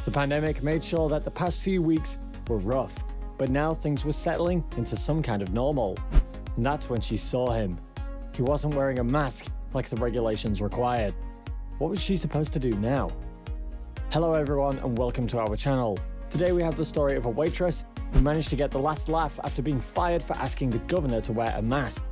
The pandemic made sure that the past few weeks were rough, but now things were settling into some kind of normal. And that's when she saw him. He wasn't wearing a mask like the regulations required. What was she supposed to do now? Hello everyone and welcome to our channel. Today we have the story of a waitress who managed to get the last laugh after being fired for asking the governor to wear a mask.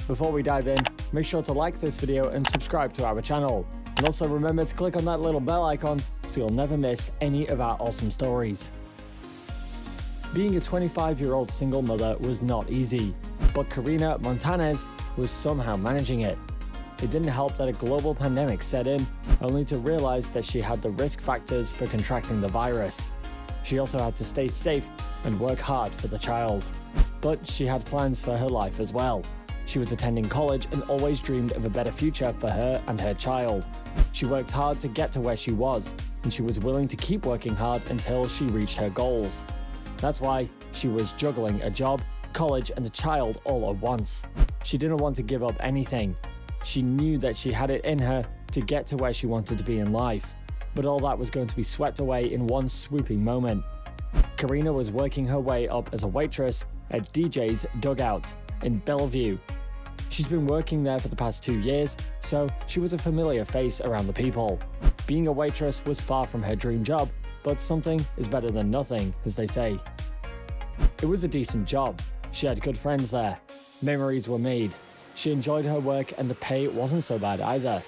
Before we dive in, make sure to like this video and subscribe to our channel. And also remember to click on that little bell icon so you'll never miss any of our awesome stories. Being a 25-year-old single mother was not easy, but Karina Montanez was somehow managing it. It didn't help that a global pandemic set in, only to realize that she had the risk factors for contracting the virus. She also had to stay safe and work hard for the child. But she had plans for her life as well. She was attending college and always dreamed of a better future for her and her child. She worked hard to get to where she was, and she was willing to keep working hard until she reached her goals. That's why she was juggling a job, college, and a child all at once. She didn't want to give up anything. She knew that she had it in her to get to where she wanted to be in life, but all that was going to be swept away in one swooping moment. Karina was working her way up as a waitress at DJ's Dugout in Bellevue. She's been working there for the past 2 years, so she was a familiar face around the people. Being a waitress was far from her dream job, but something is better than nothing, as they say. It was a decent job. She had good friends there. Memories were made. She enjoyed her work and the pay wasn't so bad either.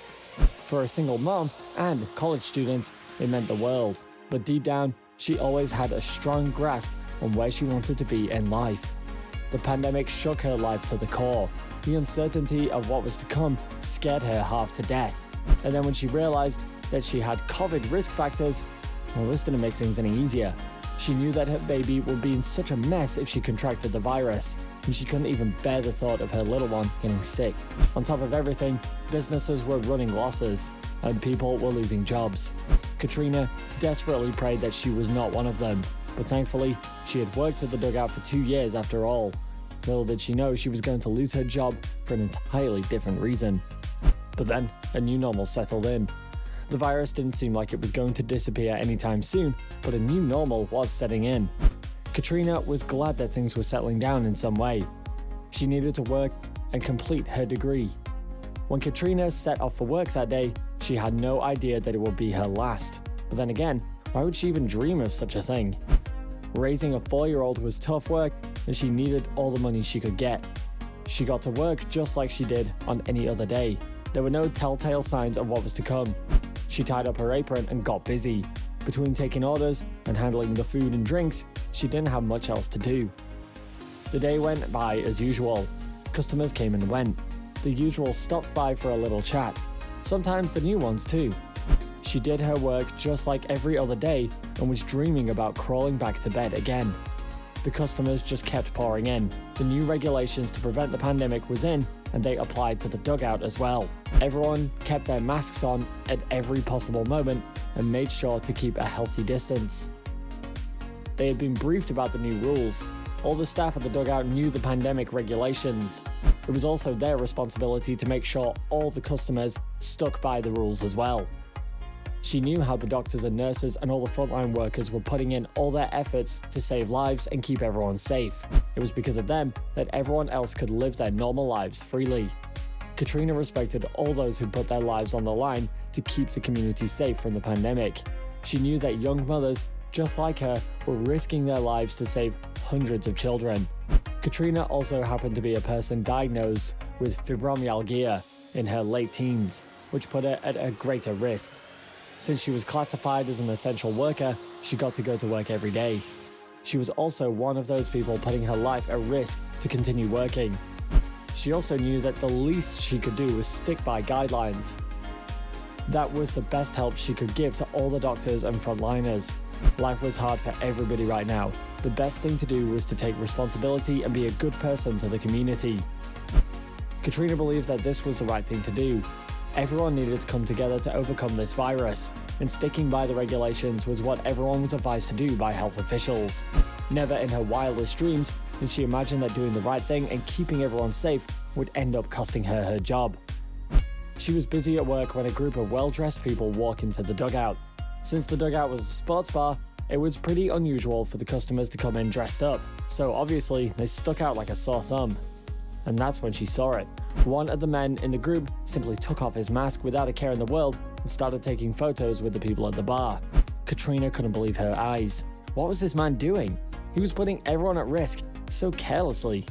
For a single mom and college student, it meant the world. But deep down, she always had a strong grasp on where she wanted to be in life. The pandemic shook her life to the core. The uncertainty of what was to come scared her half to death. And then when she realized that she had COVID risk factors, well, this didn't make things any easier. She knew that her baby would be in such a mess if she contracted the virus, and she couldn't even bear the thought of her little one getting sick. On top of everything, businesses were running losses, and people were losing jobs. Karina desperately prayed that she was not one of them, but thankfully, she had worked at the Dugout for 2 years after all. Little did she know she was going to lose her job for an entirely different reason. But then, a new normal settled in. The virus didn't seem like it was going to disappear anytime soon, but a new normal was setting in. Karina was glad that things were settling down in some way. She needed to work and complete her degree. When Karina set off for work that day, she had no idea that it would be her last. But then again, why would she even dream of such a thing? Raising a 4-year-old was tough work, and she needed all the money she could get. She got to work just like she did on any other day. There were no telltale signs of what was to come. She tied up her apron and got busy. Between taking orders and handling the food and drinks, she didn't have much else to do. The day went by as usual. Customers came and went. The usual stopped by for a little chat. Sometimes the new ones too. She did her work just like every other day and was dreaming about crawling back to bed again. The customers just kept pouring in. The new regulations to prevent the pandemic was in, and they applied to the Dugout as well. Everyone kept their masks on at every possible moment and made sure to keep a healthy distance. They had been briefed about the new rules. All the staff at the Dugout knew the pandemic regulations. It was also their responsibility to make sure all the customers stuck by the rules as well. She knew how the doctors and nurses and all the frontline workers were putting in all their efforts to save lives and keep everyone safe. It was because of them that everyone else could live their normal lives freely. Karina respected all those who put their lives on the line to keep the community safe from the pandemic. She knew that young mothers, just like her, were risking their lives to save hundreds of children. Karina also happened to be a person diagnosed with fibromyalgia in her late teens, which put her at a greater risk. Since she was classified as an essential worker, she got to go to work every day. She was also one of those people putting her life at risk to continue working. She also knew that the least she could do was stick by guidelines. That was the best help she could give to all the doctors and frontliners. Life was hard for everybody right now. The best thing to do was to take responsibility and be a good person to the community. Karina believed that this was the right thing to do. Everyone needed to come together to overcome this virus, and sticking by the regulations was what everyone was advised to do by health officials. Never in her wildest dreams did she imagine that doing the right thing and keeping everyone safe would end up costing her her job. She was busy at work when a group of well-dressed people walked into the Dugout. Since the dugout was a sports bar, it was pretty unusual for the customers to come in dressed up, so obviously they stuck out like a sore thumb. And that's when she saw it. One of the men in the group simply took off his mask without a care in the world and started taking photos with the people at the bar. Katrina couldn't believe her eyes. What was this man doing? He was putting everyone at risk so carelessly.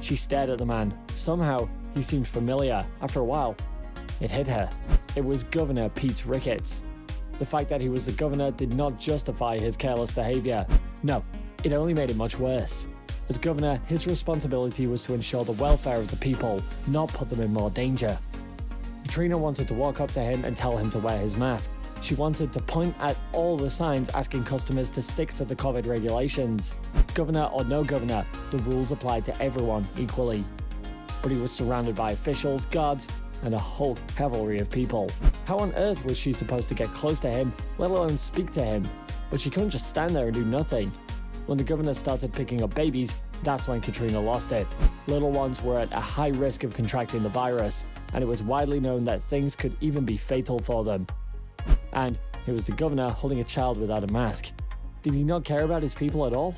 She stared at the man. Somehow, he seemed familiar. After a while, it hit her. It was Governor Pete Ricketts. The fact that he was the governor did not justify his careless behavior. No, it only made it much worse. As governor, his responsibility was to ensure the welfare of the people, not put them in more danger. Katrina wanted to walk up to him and tell him to wear his mask. She wanted to point at all the signs asking customers to stick to the COVID regulations. Governor or no governor, the rules applied to everyone equally. But he was surrounded by officials, guards, and a whole cavalry of people. How on earth was she supposed to get close to him, let alone speak to him? But she couldn't just stand there and do nothing. When the governor started picking up babies, that's when Katrina lost it. Little ones were at a high risk of contracting the virus, and it was widely known that things could even be fatal for them. And it was the governor holding a child without a mask. Did he not care about his people at all?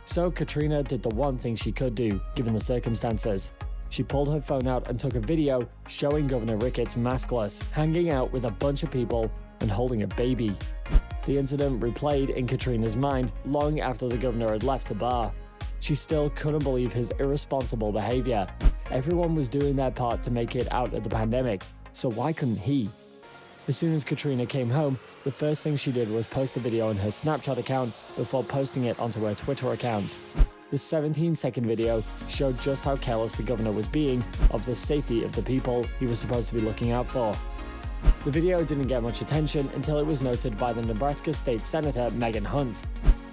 So Katrina did the one thing she could do, given the circumstances. She pulled her phone out and took a video showing Governor Ricketts maskless, hanging out with a bunch of people and holding a baby. The incident replayed in Katrina's mind long after the governor had left the bar. She still couldn't believe his irresponsible behavior. Everyone was doing their part to make it out of the pandemic, so why couldn't he? As soon as Katrina came home, the first thing she did was post a video on her Snapchat account before posting it onto her Twitter account. The 17-second video showed just how careless the governor was being of the safety of the people he was supposed to be looking out for. The video didn't get much attention until it was noted by the Nebraska State Senator Megan Hunt.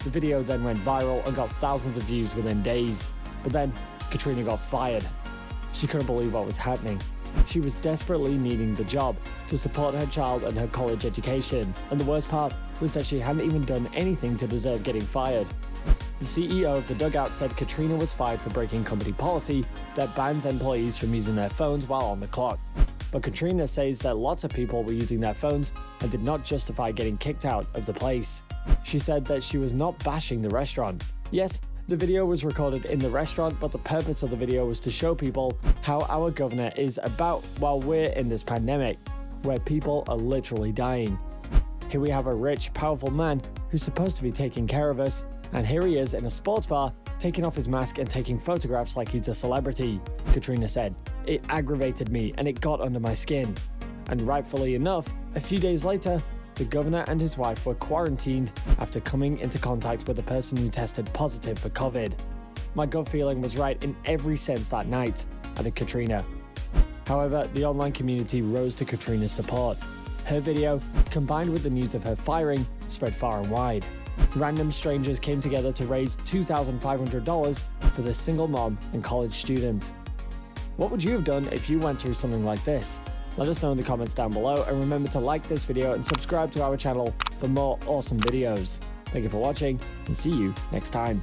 The video then went viral and got thousands of views within days. But then, Katrina got fired. She couldn't believe what was happening. She was desperately needing the job to support her child and her college education, and the worst part was that she hadn't even done anything to deserve getting fired. The CEO of the dugout said Katrina was fired for breaking company policy that bans employees from using their phones while on the clock. But Katrina says that lots of people were using their phones and did not justify getting kicked out of the place. She said that she was not bashing the restaurant. Yes, the video was recorded in the restaurant, but the purpose of the video was to show people how our governor is about while we're in this pandemic, where people are literally dying. Here we have a rich, powerful man who's supposed to be taking care of us, and here he is in a sports bar, taking off his mask and taking photographs like he's a celebrity. Katrina said, "It aggravated me and it got under my skin." And rightfully enough, a few days later, the governor and his wife were quarantined after coming into contact with a person who tested positive for COVID. My gut feeling was right in every sense that night, added Katrina. However, the online community rose to Katrina's support. Her video, combined with the news of her firing, spread far and wide. Random strangers came together to raise $2,500 for this single mom and college student. What would you have done if you went through something like this? Let us know in the comments down below, and remember to like this video and subscribe to our channel for more awesome videos. Thank you for watching, and see you next time.